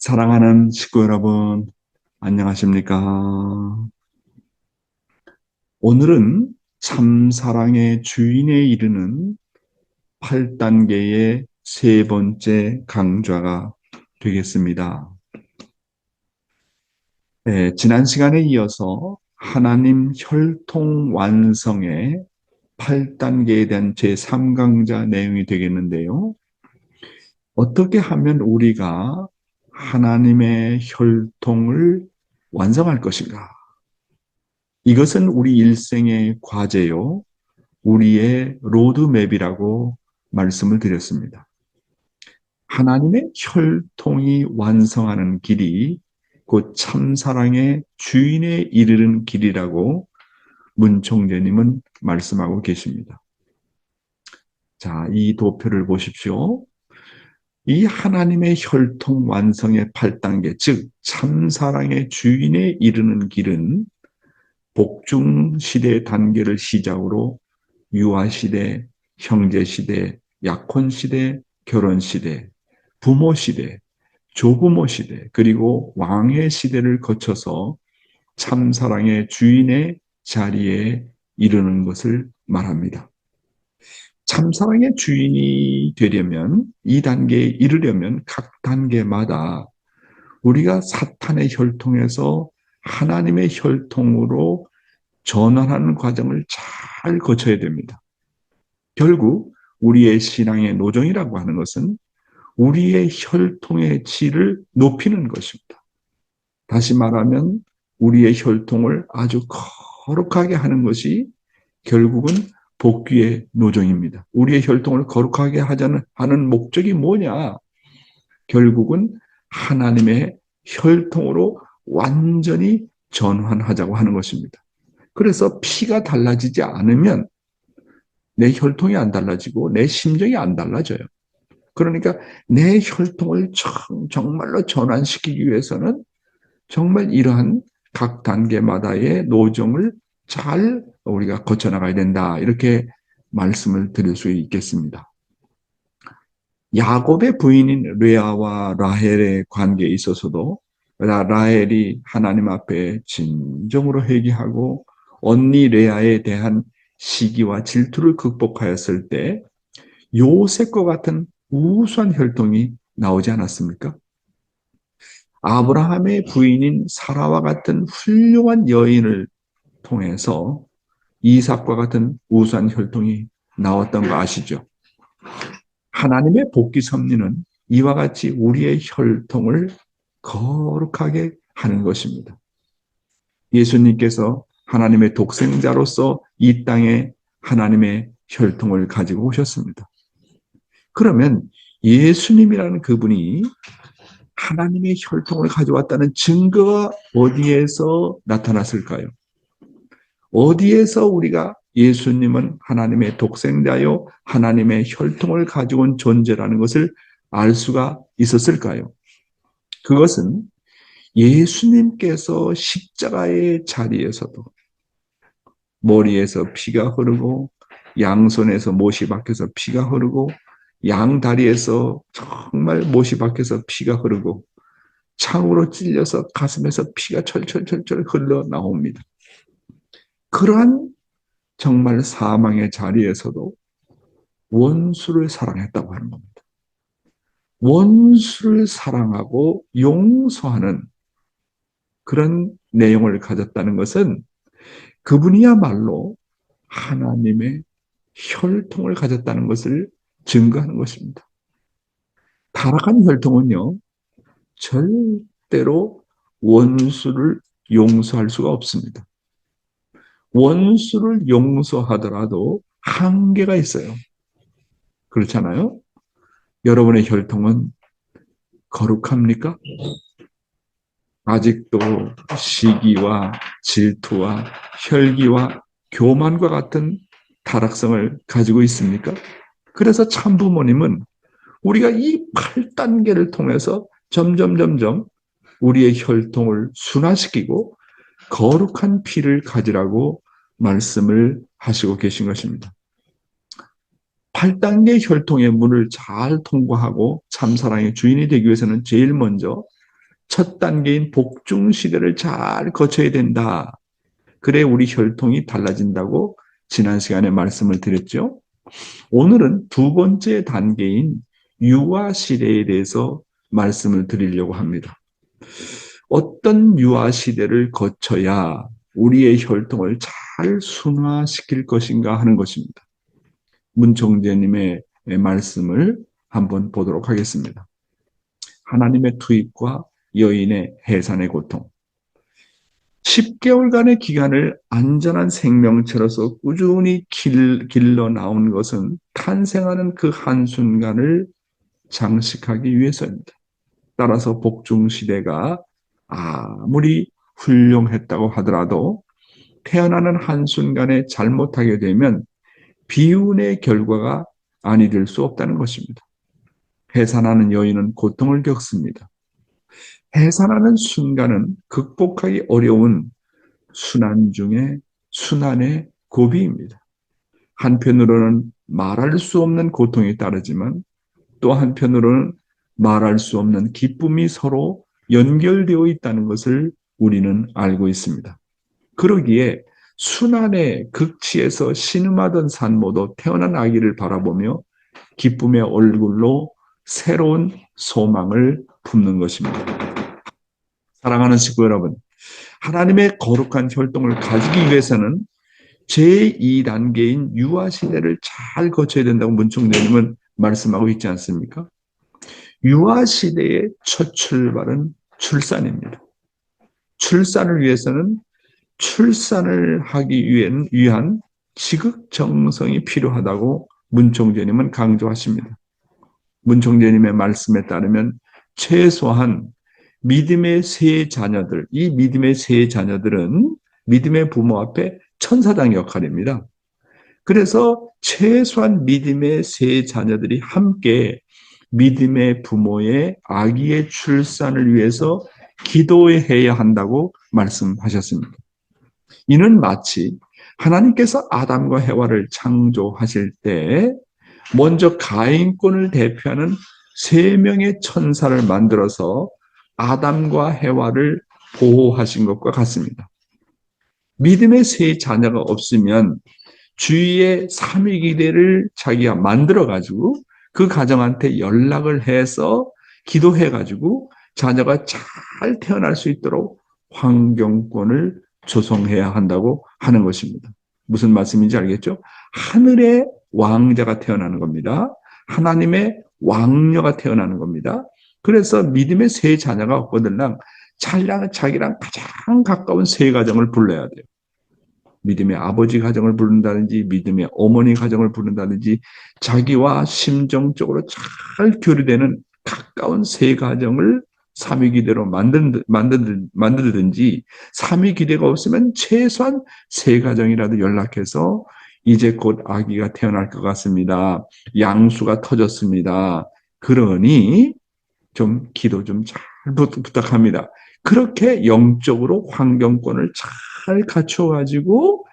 사랑하는 식구 여러분, 안녕하십니까? 오늘은 참사랑의 주인에 이르는 8단계의 세 번째 강좌가 되겠습니다. 네, 지난 시간에 이어서 하나님 혈통 완성의 8단계에 대한 제3강좌 내용이 되겠는데요. 어떻게 하면 우리가 하나님의 혈통을 완성할 것인가? 이것은 우리 일생의 과제요, 우리의 로드맵이라고 말씀을 드렸습니다. 하나님의 혈통이 완성하는 길이 곧 참사랑의 주인에 이르는 길이라고 문총재님은 말씀하고 계십니다. 자, 이 도표를 보십시오. 이 하나님의 혈통 완성의 8단계, 즉 참사랑의 주인에 이르는 길은 복중 시대 단계를 시작으로 유아 시대, 형제 시대, 약혼 시대, 결혼 시대, 부모 시대, 조부모 시대, 그리고 왕의 시대를 거쳐서 참사랑의 주인의 자리에 이르는 것을 말합니다. 참사랑의 주인이 되려면, 이 단계에 이르려면 각 단계마다 우리가 사탄의 혈통에서 하나님의 혈통으로 전환하는 과정을 잘 거쳐야 됩니다. 결국 우리의 신앙의 노정이라고 하는 것은 우리의 혈통의 질을 높이는 것입니다. 다시 말하면 우리의 혈통을 아주 거룩하게 하는 것이 결국은 복귀의 노정입니다. 우리의 혈통을 거룩하게 하는 목적이 뭐냐? 결국은 하나님의 혈통으로 완전히 전환하자고 하는 것입니다. 그래서 피가 달라지지 않으면 내 혈통이 안 달라지고 내 심정이 안 달라져요. 그러니까 내 혈통을 정말로 전환시키기 위해서는 정말 이러한 각 단계마다의 노정을 잘 우리가 거쳐나가야 된다. 이렇게 말씀을 드릴 수 있겠습니다. 야곱의 부인인 레아와 라헬의 관계에 있어서도 라헬이 하나님 앞에 진정으로 회개하고 언니 레아에 대한 시기와 질투를 극복하였을 때 요셉과 같은 우수한 혈통이 나오지 않았습니까? 아브라함의 부인인 사라와 같은 훌륭한 여인을 통해서 이삭과 같은 우수한 혈통이 나왔던 거 아시죠? 하나님의 복귀 섭리는 이와 같이 우리의 혈통을 거룩하게 하는 것입니다. 예수님께서 하나님의 독생자로서 이 땅에 하나님의 혈통을 가지고 오셨습니다. 그러면 예수님이라는 그분이 하나님의 혈통을 가져왔다는 증거가 어디에서 나타났을까요? 어디에서 우리가 예수님은 하나님의 독생자요, 하나님의 혈통을 가지고 온 존재라는 것을 알 수가 있었을까요? 그것은 예수님께서 십자가의 자리에서도 머리에서 피가 흐르고 양손에서 못이 박혀서 피가 흐르고 양다리에서 정말 못이 박혀서 피가 흐르고 창으로 찔려서 가슴에서 피가 철철철철 흘러나옵니다. 그러한 정말 사망의 자리에서도 원수를 사랑했다고 하는 겁니다. 원수를 사랑하고 용서하는 그런 내용을 가졌다는 것은 그분이야말로 하나님의 혈통을 가졌다는 것을 증거하는 것입니다. 타락한 혈통은요, 절대로 원수를 용서할 수가 없습니다. 원수를 용서하더라도 한계가 있어요. 그렇잖아요? 여러분의 혈통은 거룩합니까? 아직도 시기와 질투와 혈기와 교만과 같은 타락성을 가지고 있습니까? 그래서 참부모님은 우리가 이 8단계를 통해서 점점 우리의 혈통을 순화시키고 거룩한 피를 가지라고 말씀을 하시고 계신 것입니다. 8단계 혈통의 문을 잘 통과하고 참사랑의 주인이 되기 위해서는 제일 먼저 첫 단계인 복중 시대를 잘 거쳐야 된다. 그래 우리 혈통이 달라진다고 지난 시간에 말씀을 드렸죠. 오늘은 두 번째 단계인 유아 시대에 대해서 말씀을 드리려고 합니다. 어떤 유아 시대를 거쳐야 우리의 혈통을 잘 순화시킬 것인가 하는 것입니다. 문총재님의 말씀을 한번 보도록 하겠습니다. 하나님의 투입과 여인의 해산의 고통. 10개월간의 기간을 안전한 생명체로서 꾸준히 길러 나온 것은 탄생하는 그 한순간을 장식하기 위해서입니다. 따라서 복중시대가 아무리 훌륭했다고 하더라도 태어나는 한순간에 잘못하게 되면 비운의 결과가 아니 될 수 없다는 것입니다. 해산하는 여인은 고통을 겪습니다. 해산하는 순간은 극복하기 어려운 순환 중에 순환의 고비입니다. 한편으로는 말할 수 없는 고통이 따르지만 또 한편으로는 말할 수 없는 기쁨이 서로 연결되어 있다는 것을 우리는 알고 있습니다. 그러기에 순환의 극치에서 신음하던 산모도 태어난 아기를 바라보며 기쁨의 얼굴로 새로운 소망을 품는 것입니다. 사랑하는 식구 여러분, 하나님의 거룩한 혈통을 가지기 위해서는 제2단계인 유아 시대를 잘 거쳐야 된다고 문총재님은 말씀하고 있지 않습니까? 유아 시대의 첫 출발은 출산입니다. 출산을 위해서는 출산을 하기 위한 지극정성이 필요하다고 문총재님은 강조하십니다. 문총재님의 말씀에 따르면 최소한 믿음의 세 자녀들, 이 믿음의 세 자녀들은 믿음의 부모 앞에 천사장 역할입니다. 그래서 최소한 믿음의 세 자녀들이 함께 믿음의 부모의 아기의 출산을 위해서 기도해야 한다고 말씀하셨습니다. 이는 마치 하나님께서 아담과 해와를 창조하실 때 먼저 가인권을 대표하는 세 명의 천사를 만들어서 아담과 해와를 보호하신 것과 같습니다. 믿음의 세 자녀가 없으면 주위의 삼위기대를 자기가 만들어가지고 그 가정한테 연락을 해서 기도해가지고 자녀가 잘 태어날 수 있도록 환경권을 조성해야 한다고 하는 것입니다. 무슨 말씀인지 알겠죠? 하늘의 왕자가 태어나는 겁니다. 하나님의 왕녀가 태어나는 겁니다. 그래서 믿음의 세 자녀가 없거든요. 자기랑 가장 가까운 세 가정을 불러야 돼요. 믿음의 아버지 가정을 부른다든지 믿음의 어머니 가정을 부른다든지 자기와 심정적으로 잘 교류되는 가까운 세 가정을 삼위기대로 만들든지 삼위기대가 없으면 최소한 세 가정이라도 연락해서 이제 곧 아기가 태어날 것 같습니다. 양수가 터졌습니다. 그러니 좀 기도 좀 잘 부탁합니다. 그렇게 영적으로 환경권을 잘 갖춰가지고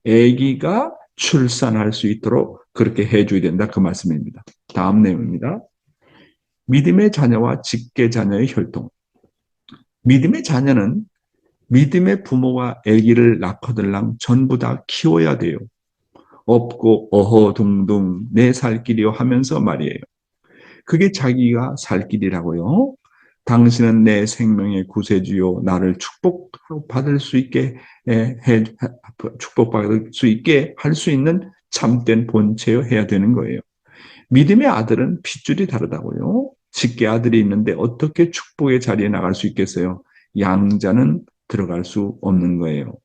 아기가 출산할 수 있도록 그렇게 해줘야 된다. 그 말씀입니다. 다음 내용입니다. 믿음의 자녀와 직계 자녀의 혈통. 믿음의 자녀는 믿음의 부모가 아기를 낳거들랑 전부 다 키워야 돼요. 없고 어허둥둥 내 살 길이요 하면서 말이에요. 그게 자기가 살 길이라고요. 당신은 내 생명의 구세주요 나를 축복받을 수 있게 축복받을 수 있게 할 수 있는 참된 본체여 해야 되는 거예요. 믿음의 아들은 핏줄이 다르다고요. 직계 아들이 있는데 어떻게 축복의 자리에 나갈 수 있겠어요? 양자는 들어갈 수 없는 거예요.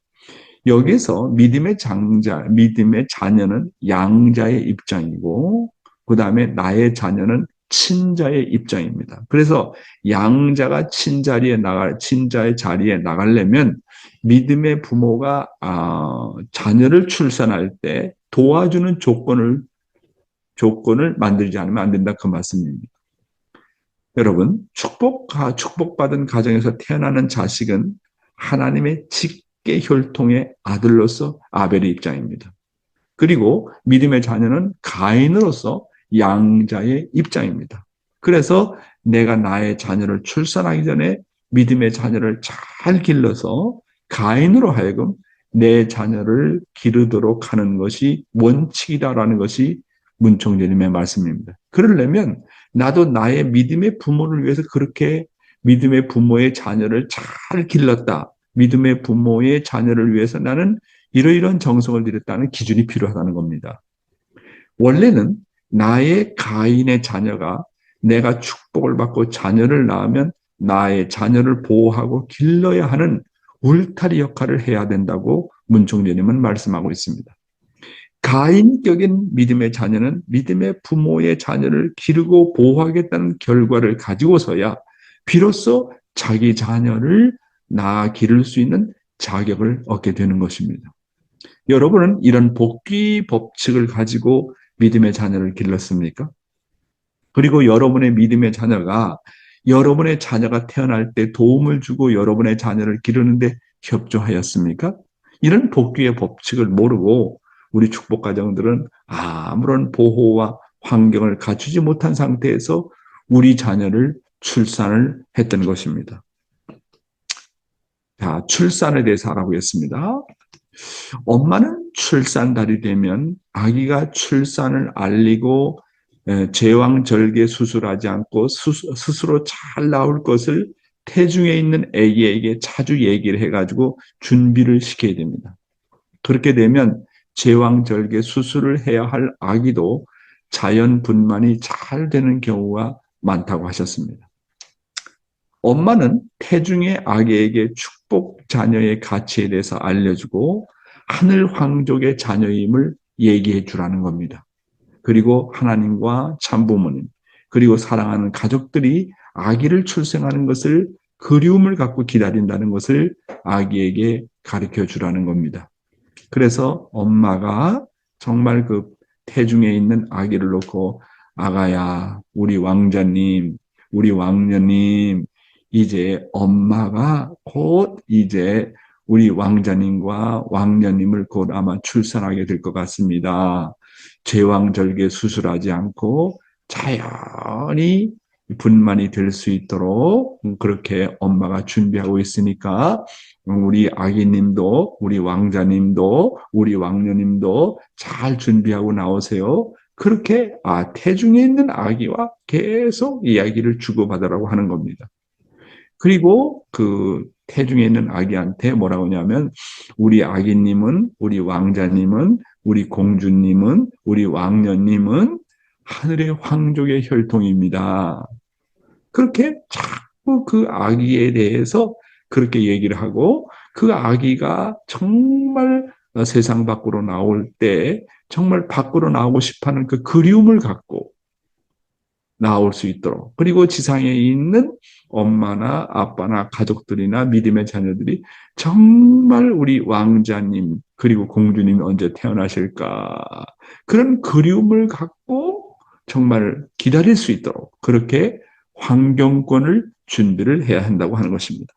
여기서 믿음의 자녀는 양자의 입장이고 그 다음에 나의 자녀는 친자의 입장입니다. 그래서 양자가 친자의 자리에 나가려면 믿음의 부모가 자녀를 출산할 때 도와주는 조건을 만들지 않으면 안 된다. 그 말씀입니다. 여러분, 축복받은 가정에서 태어나는 자식은 하나님의 직계 혈통의 아들로서 아벨의 입장입니다. 그리고 믿음의 자녀는 가인으로서 양자의 입장입니다. 그래서 내가 나의 자녀를 출산하기 전에 믿음의 자녀를 잘 길러서 가인으로 하여금 내 자녀를 기르도록 하는 것이 원칙이다라는 것이 문총재님의 말씀입니다. 그러려면 나도 나의 믿음의 부모를 위해서 그렇게 믿음의 부모의 자녀를 잘 길렀다. 믿음의 부모의 자녀를 위해서 나는 이러이러한 정성을 들였다는 기준이 필요하다는 겁니다. 원래는 나의 가인의 자녀가 내가 축복을 받고 자녀를 낳으면 나의 자녀를 보호하고 길러야 하는 울타리 역할을 해야 된다고 문총재님은 말씀하고 있습니다. 가인격인 믿음의 자녀는 믿음의 부모의 자녀를 기르고 보호하겠다는 결과를 가지고서야 비로소 자기 자녀를 낳아 기를 수 있는 자격을 얻게 되는 것입니다. 여러분은 이런 복귀 법칙을 가지고 믿음의 자녀를 길렀습니까? 그리고 여러분의 믿음의 자녀가 여러분의 자녀가 태어날 때 도움을 주고 여러분의 자녀를 기르는데 협조하였습니까? 이런 복귀의 법칙을 모르고 우리 축복 가정들은 아무런 보호와 환경을 갖추지 못한 상태에서 우리 자녀를 출산을 했던 것입니다. 자, 출산에 대해서 알아보겠습니다. 엄마는 출산달이 되면 아기가 출산을 알리고 제왕절개 수술하지 않고 스스로 잘 나올 것을 태중에 있는 아기에게 자주 얘기를 해가지고 준비를 시켜야 됩니다. 그렇게 되면 제왕절개 수술을 해야 할 아기도 자연 분만이 잘 되는 경우가 많다고 하셨습니다. 엄마는 태중의 아기에게 축복 자녀의 가치에 대해서 알려주고 하늘 황족의 자녀임을 얘기해 주라는 겁니다. 그리고 하나님과 참부모님, 그리고 사랑하는 가족들이 아기를 출생하는 것을 그리움을 갖고 기다린다는 것을 아기에게 가르쳐 주라는 겁니다. 그래서 엄마가 정말 그 태중에 있는 아기를 놓고 아가야, 우리 왕자님, 우리 왕녀님, 이제 엄마가 곧 이제 우리 왕자님과 왕녀님을 곧 아마 출산하게 될 것 같습니다. 제왕절개 수술하지 않고 자연히 분만이 될 수 있도록 그렇게 엄마가 준비하고 있으니까 우리 아기님도 우리 왕자님도 우리 왕녀님도 잘 준비하고 나오세요. 그렇게 태중에 있는 아기와 계속 이야기를 주고받으라고 하는 겁니다. 그리고 그 태중에 있는 아기한테 뭐라고 하냐면 우리 아기님은 우리 왕자님은 우리 공주님은 우리 왕녀님은 하늘의 황족의 혈통입니다. 그렇게 자꾸 그 아기에 대해서 그렇게 얘기를 하고 그 아기가 정말 세상 밖으로 나올 때 정말 밖으로 나오고 싶어하는 그 그리움을 갖고 나올 수 있도록 그리고 지상에 있는 엄마나 아빠나 가족들이나 믿음의 자녀들이 정말 우리 왕자님 그리고 공주님이 언제 태어나실까 그런 그리움을 갖고 정말 기다릴 수 있도록 그렇게 환경권을 준비를 해야 한다고 하는 것입니다.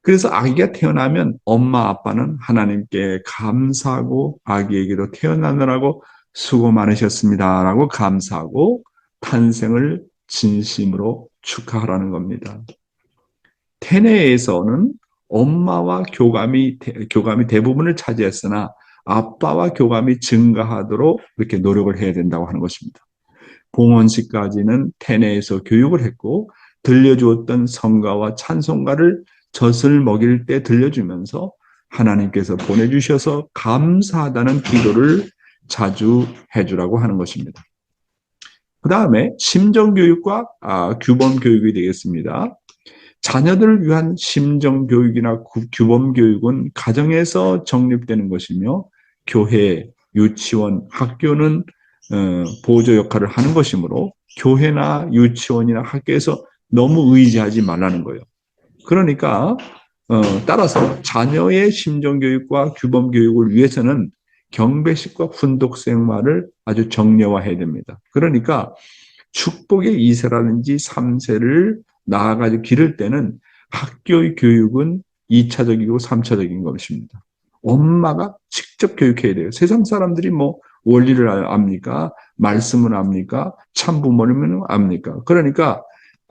그래서 아기가 태어나면 엄마 아빠는 하나님께 감사하고 아기에게도 태어나느라고 수고 많으셨습니다라고 감사하고 탄생을 진심으로 축하하라는 겁니다. 태내에서는 엄마와 교감이 대부분을 차지했으나 아빠와 교감이 증가하도록 이렇게 노력을 해야 된다고 하는 것입니다. 봉헌식까지는 태내에서 교육을 했고 들려주었던 성가와 찬송가를 젖을 먹일 때 들려주면서 하나님께서 보내주셔서 감사하다는 기도를 자주 해주라고 하는 것입니다. 그 다음에 심정교육과 규범교육이 되겠습니다. 자녀들을 위한 심정교육이나 규범교육은 가정에서 정립되는 것이며 교회, 유치원, 학교는 보조 역할을 하는 것이므로 교회나 유치원이나 학교에서 너무 의지하지 말라는 거예요. 그러니까 따라서 자녀의 심정교육과 규범교육을 위해서는 경배식과 훈독생활을 아주 정례화해야 됩니다. 그러니까 축복의 2세라든지 3세를 나아가지고 기를 때는 학교의 교육은 2차적이고 3차적인 것입니다. 엄마가 직접 교육해야 돼요. 세상 사람들이 뭐 원리를 압니까? 말씀을 압니까? 참부모님은 압니까? 그러니까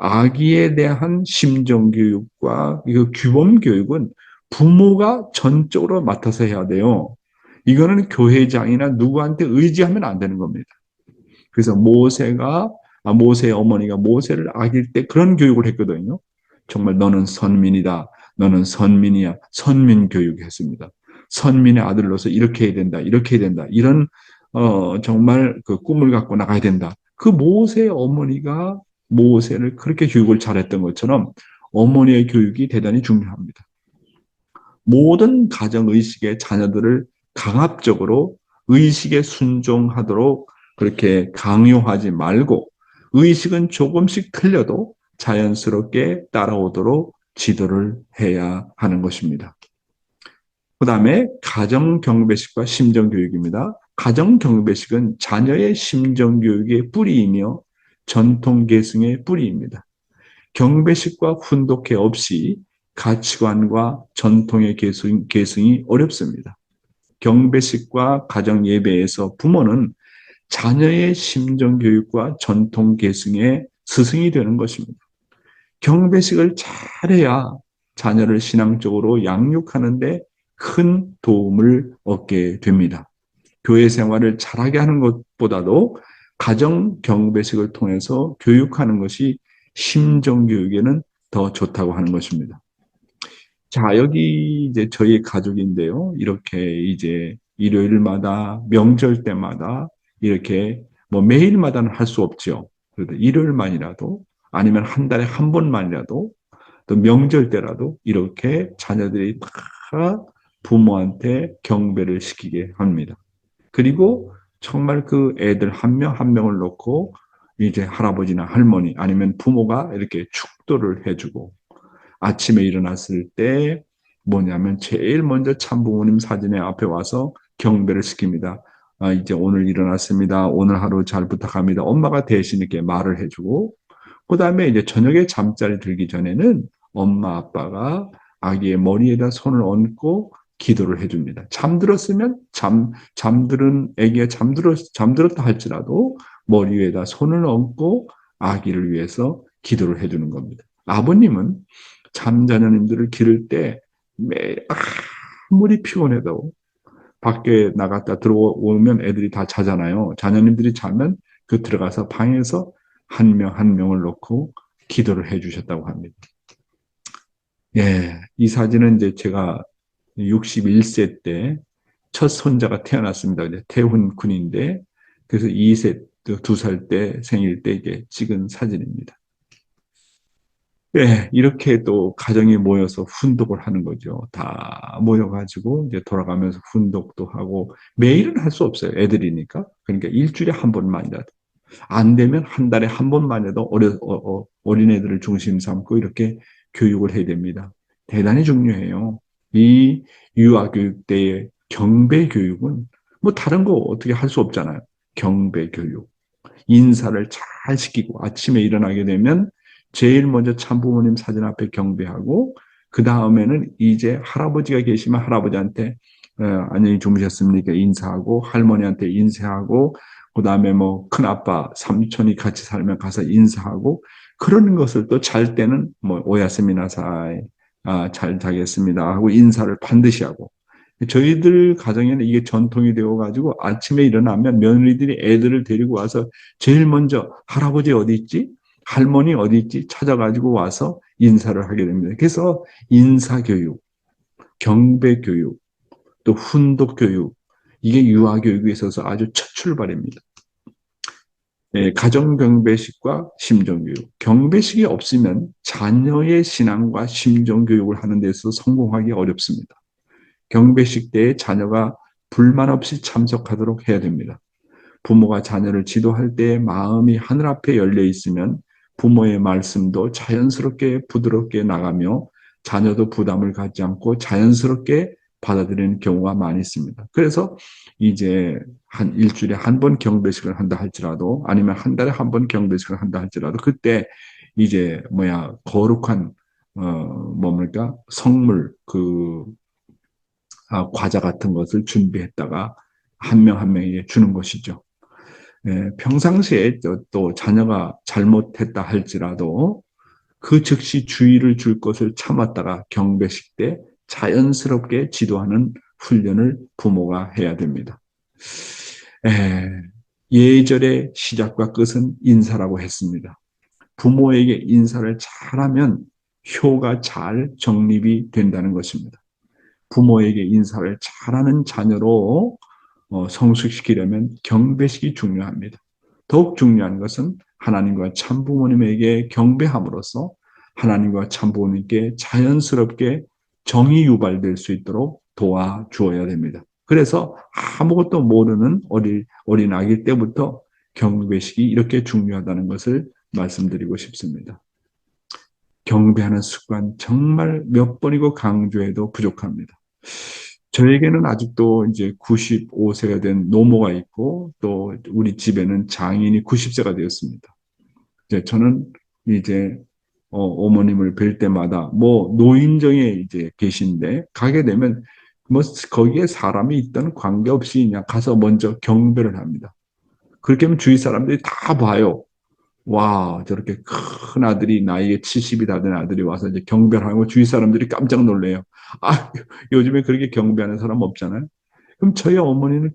아기에 대한 심정교육과 이거 규범교육은 부모가 전적으로 맡아서 해야 돼요. 이거는 교회장이나 누구한테 의지하면 안 되는 겁니다. 그래서 모세의 어머니가 모세를 아기일 때 그런 교육을 했거든요. 정말 너는 선민이다. 너는 선민이야. 선민 교육했습니다. 선민의 아들로서 이렇게 해야 된다. 이렇게 해야 된다. 이런 정말 그 꿈을 갖고 나가야 된다. 그 모세의 어머니가 모세를 그렇게 교육을 잘했던 것처럼 어머니의 교육이 대단히 중요합니다. 모든 가정 의식의 자녀들을 강압적으로 의식에 순종하도록 그렇게 강요하지 말고 의식은 조금씩 틀려도 자연스럽게 따라오도록 지도를 해야 하는 것입니다. 그 다음에 가정경배식과 심정교육입니다. 가정경배식은 자녀의 심정교육의 뿌리이며 전통계승의 뿌리입니다. 경배식과 훈독회 없이 가치관과 전통의 계승이 어렵습니다. 경배식과 가정예배에서 부모는 자녀의 심정교육과 전통 계승의 스승이 되는 것입니다. 경배식을 잘해야 자녀를 신앙적으로 양육하는데 큰 도움을 얻게 됩니다. 교회 생활을 잘하게 하는 것보다도 가정 경배식을 통해서 교육하는 것이 심정교육에는 더 좋다고 하는 것입니다. 자, 여기 이제 저희 가족인데요. 이렇게 이제 일요일마다 명절 때마다 이렇게 뭐 매일마다는 할 수 없죠. 그래도 일요일만이라도 아니면 한 달에 한 번만이라도 또 명절 때라도 이렇게 자녀들이 다 부모한테 경배를 시키게 합니다. 그리고 정말 그 애들 한 명 한 명을 놓고 이제 할아버지나 할머니 아니면 부모가 이렇게 축도를 해주고 아침에 일어났을 때 뭐냐면 제일 먼저 참부모님 사진에 앞에 와서 경배를 시킵니다. 아, 이제 오늘 일어났습니다. 오늘 하루 잘 부탁합니다. 엄마가 대신 이렇게 말을 해주고 그 다음에 이제 저녁에 잠자리 들기 전에는 엄마 아빠가 아기의 머리에다 손을 얹고 기도를 해줍니다. 잠들었으면 잠들은 아기가 잠들었다 할지라도 머리 위에다 손을 얹고 아기를 위해서 기도를 해주는 겁니다. 아버님은 잠자녀님들을 기를 때 매일 아무리 피곤해도 밖에 나갔다 들어오면 애들이 다 자잖아요. 자녀님들이 자면 그 들어가서 방에서 한 명 한 명을 놓고 기도를 해주셨다고 합니다. 예, 이 사진은 이제 제가 61세 때 첫 손자가 태어났습니다. 이제 태훈 군인데 그래서 2세, 2살 때 생일 때 이게 찍은 사진입니다. 네, 이렇게 또 가정이 모여서 훈독을 하는 거죠. 다 모여가지고 이제 돌아가면서 훈독도 하고 매일은 할 수 없어요. 애들이니까. 그러니까 일주일에 한 번만이라도. 안 되면 한 달에 한 번만이라도 어린애들을 중심 삼고 이렇게 교육을 해야 됩니다. 대단히 중요해요. 이 유아교육 때의 경배교육은 뭐 다른 거 어떻게 할 수 없잖아요. 경배교육. 인사를 잘 시키고 아침에 일어나게 되면 제일 먼저 참부모님 사진 앞에 경배하고 그 다음에는 이제 할아버지가 계시면 할아버지한테 안녕히 주무셨습니까 인사하고 할머니한테 인사하고 그 다음에 뭐 큰아빠 삼촌이 같이 살면 가서 인사하고 그런 것을 또 잘 때는 뭐 오야스미나사이 잘 자겠습니다 하고 인사를 반드시 하고 저희들 가정에는 이게 전통이 되어가지고 아침에 일어나면 며느리들이 애들을 데리고 와서 제일 먼저 할아버지 어디 있지? 할머니 어디 있지? 찾아가지고 와서 인사를 하게 됩니다. 그래서 인사교육, 경배교육, 또 훈독교육, 이게 유아교육에 있어서 아주 첫 출발입니다. 예, 가정경배식과 심정교육. 경배식이 없으면 자녀의 신앙과 심정교육을 하는 데서 성공하기 어렵습니다. 경배식 때에 자녀가 불만 없이 참석하도록 해야 됩니다. 부모가 자녀를 지도할 때 마음이 하늘 앞에 열려 있으면 부모의 말씀도 자연스럽게 부드럽게 나가며 자녀도 부담을 갖지 않고 자연스럽게 받아들이는 경우가 많이 있습니다. 그래서 이제 한 일주일에 한 번 경배식을 한다 할지라도 아니면 한 달에 한 번 경배식을 한다 할지라도 그때 이제 거룩한 뭡니까 성물 과자 같은 것을 준비했다가 한 명 한 명에게 주는 것이죠. 예, 평상시에 또 자녀가 잘못했다 할지라도 그 즉시 주의를 줄 것을 참았다가 경배식 때 자연스럽게 지도하는 훈련을 부모가 해야 됩니다. 예절의 시작과 끝은 인사라고 했습니다. 부모에게 인사를 잘하면 효가 잘 정립이 된다는 것입니다. 부모에게 인사를 잘하는 자녀로 성숙시키려면 경배식이 중요합니다. 더욱 중요한 것은 하나님과 참부모님에게 경배함으로써 하나님과 참부모님께 자연스럽게 정이 유발될 수 있도록 도와주어야 됩니다. 그래서 아무것도 모르는 어린 아기 때부터 경배식이 이렇게 중요하다는 것을 말씀드리고 싶습니다. 경배하는 습관 정말 몇 번이고 강조해도 부족합니다. 저에게는 아직도 이제 95세가 된 노모가 있고 또 우리 집에는 장인이 90세가 되었습니다. 이제 저는 이제 어머님을 뵐 때마다 뭐 노인정에 이제 계신데 가게 되면 뭐 거기에 사람이 있던 관계없이 그냥 가서 먼저 경배를 합니다. 그렇게 하면 주위 사람들이 다 봐요. 와, 저렇게 큰 아들이 나이에 70이 다 된 아들이 와서 이제 경배를 하고 주위 사람들이 깜짝 놀래요. 아, 요즘에 그렇게 경배하는 사람 없잖아요. 그럼 저희 어머니는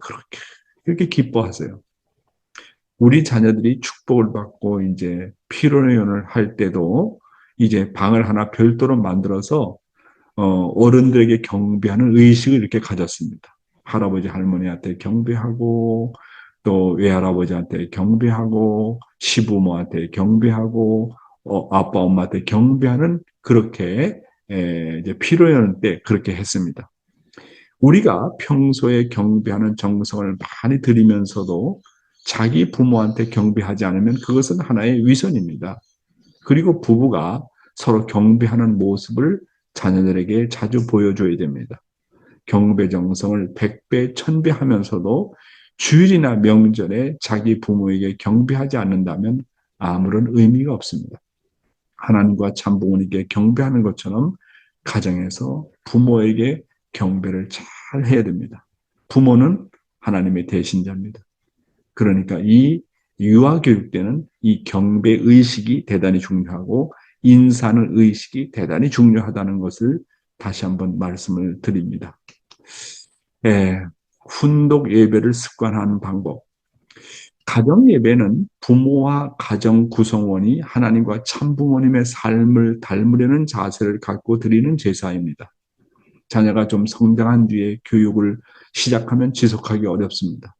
그렇게 기뻐하세요. 우리 자녀들이 축복을 받고 이제 피로연을 할 때도 이제 방을 하나 별도로 만들어서 어른들에게 경배하는 의식을 이렇게 가졌습니다. 할아버지 할머니한테 경배하고 또 외할아버지한테 경배하고 시부모한테 경배하고 아빠 엄마한테 경배하는 그렇게 이제 필요할 때 그렇게 했습니다. 우리가 평소에 경배하는 정성을 많이 들이면서도 자기 부모한테 경배하지 않으면 그것은 하나의 위선입니다. 그리고 부부가 서로 경배하는 모습을 자녀들에게 자주 보여줘야 됩니다. 경배 정성을 100배, 1000배 하면서도 주일이나 명절에 자기 부모에게 경배하지 않는다면 아무런 의미가 없습니다. 하나님과 참부모님께 경배하는 것처럼 가정에서 부모에게 경배를 잘 해야 됩니다. 부모는 하나님의 대신자입니다. 그러니까 이 유아교육 때는 이 경배 의식이 대단히 중요하고 인사하는 의식이 대단히 중요하다는 것을 다시 한번 말씀을 드립니다. 훈독 예배를 습관하는 방법. 가정 예배는 부모와 가정 구성원이 하나님과 참부모님의 삶을 닮으려는 자세를 갖고 드리는 제사입니다. 자녀가 좀 성장한 뒤에 교육을 시작하면 지속하기 어렵습니다.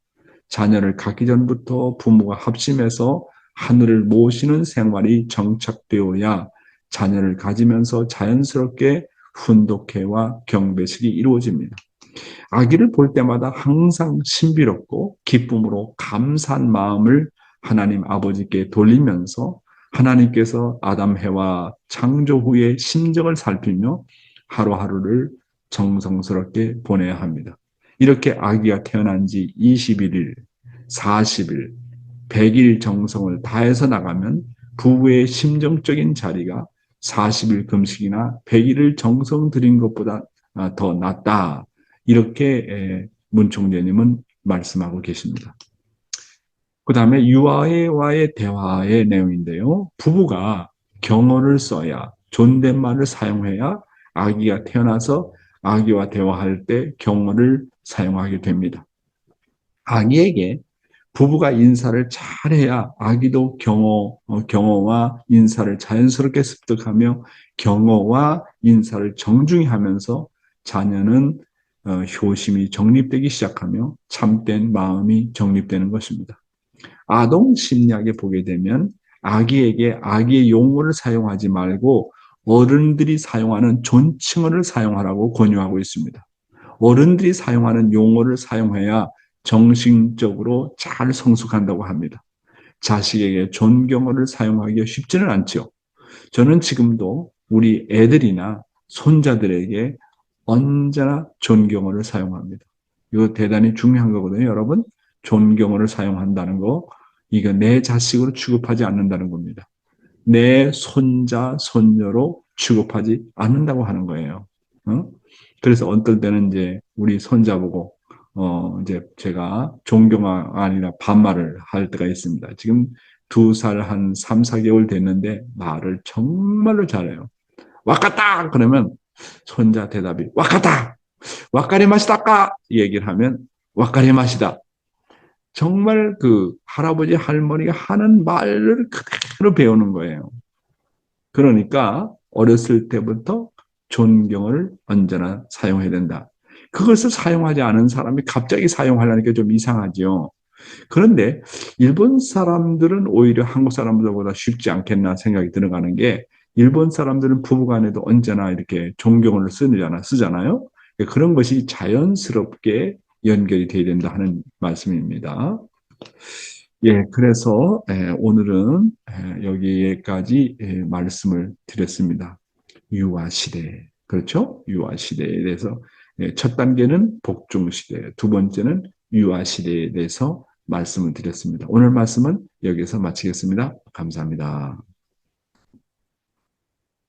자녀를 갖기 전부터 부모가 합심해서 하늘을 모시는 생활이 정착되어야 자녀를 가지면서 자연스럽게 훈독회와 경배식이 이루어집니다. 아기를 볼 때마다 항상 신비롭고 기쁨으로 감사한 마음을 하나님 아버지께 돌리면서 하나님께서 아담 해와 창조 후의 심정을 살피며 하루하루를 정성스럽게 보내야 합니다. 이렇게 아기가 태어난 지 21일, 40일, 100일 정성을 다해서 나가면 부부의 심정적인 자리가 40일 금식이나 100일을 정성 들인 것보다 더 낫다. 이렇게 문 총재님은 말씀하고 계십니다. 그 다음에 유아와의 대화의 내용인데요. 부부가 경어를 써야 존댓말을 사용해야 아기가 태어나서 아기와 대화할 때 경어를 사용하게 됩니다. 아기에게 부부가 인사를 잘해야 아기도 경어와 인사를 자연스럽게 습득하며 경어와 인사를 정중히 하면서 자녀는 효심이 정립되기 시작하며 참된 마음이 정립되는 것입니다. 아동 심리학에 보게 되면 아기에게 아기의 용어를 사용하지 말고 어른들이 사용하는 존칭어를 사용하라고 권유하고 있습니다. 어른들이 사용하는 용어를 사용해야 정신적으로 잘 성숙한다고 합니다. 자식에게 존경어를 사용하기가 쉽지는 않죠. 저는 지금도 우리 애들이나 손자들에게 언제나 존경어를 사용합니다. 이거 대단히 중요한 거거든요, 여러분. 존경어를 사용한다는 거, 이거 내 자식으로 취급하지 않는다는 겁니다. 내 손자, 손녀로 취급하지 않는다고 하는 거예요. 어? 그래서 어떨 때는 이제 우리 손자 보고, 이제 제가 존경어가 아니라 반말을 할 때가 있습니다. 지금 2살 한 3, 4개월 됐는데 말을 정말로 잘해요. 와카타! 그러면 손자 대답이 와카타! 와카리 맛이다까! 얘기를 하면 와카리 맛이다. 정말 그 할아버지 할머니가 하는 말을 그대로 배우는 거예요. 그러니까 어렸을 때부터 존경을 언제나 사용해야 된다. 그것을 사용하지 않은 사람이 갑자기 사용하려니까 좀 이상하죠. 그런데 일본 사람들은 오히려 한국 사람들보다 쉽지 않겠나 생각이 들어가는 게 일본 사람들은 부부간에도 언제나 이렇게 존경을 쓰잖아요. 그런 것이 자연스럽게 연결이 돼야 된다 하는 말씀입니다. 예, 그래서 오늘은 여기까지 말씀을 드렸습니다. 유아 시대, 그렇죠? 유아 시대에 대해서 첫 단계는 복종 시대, 두 번째는 유아 시대에 대해서 말씀을 드렸습니다. 오늘 말씀은 여기서 마치겠습니다. 감사합니다.